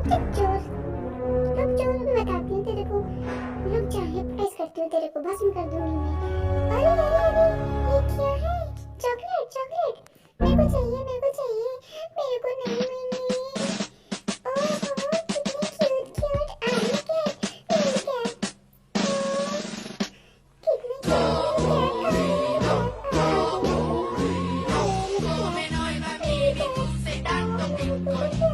चुप चोर, रुक जो, मैं बताती हूँ तेरे को। रुक जा, हिप्नोटाइज करती हूँ तेरे को, भस्म कर दूंगी मैं। अरे अरे अरे, ये क्या है? चॉकलेट चॉकलेट, मेरे को चाहिए, मेरे को चाहिए, मेरे को नहीं मिली। ओहो, कितनी क्यूट क्यूट आर्मी कैट, मेरी कैट। कितनी क्यूट मेरी कैट, आ गई, आ गई, आ गई, आ गई, आ गई, आ गई, आ गई, आ गई, आ गई, आ गई, आ गई, आ गई,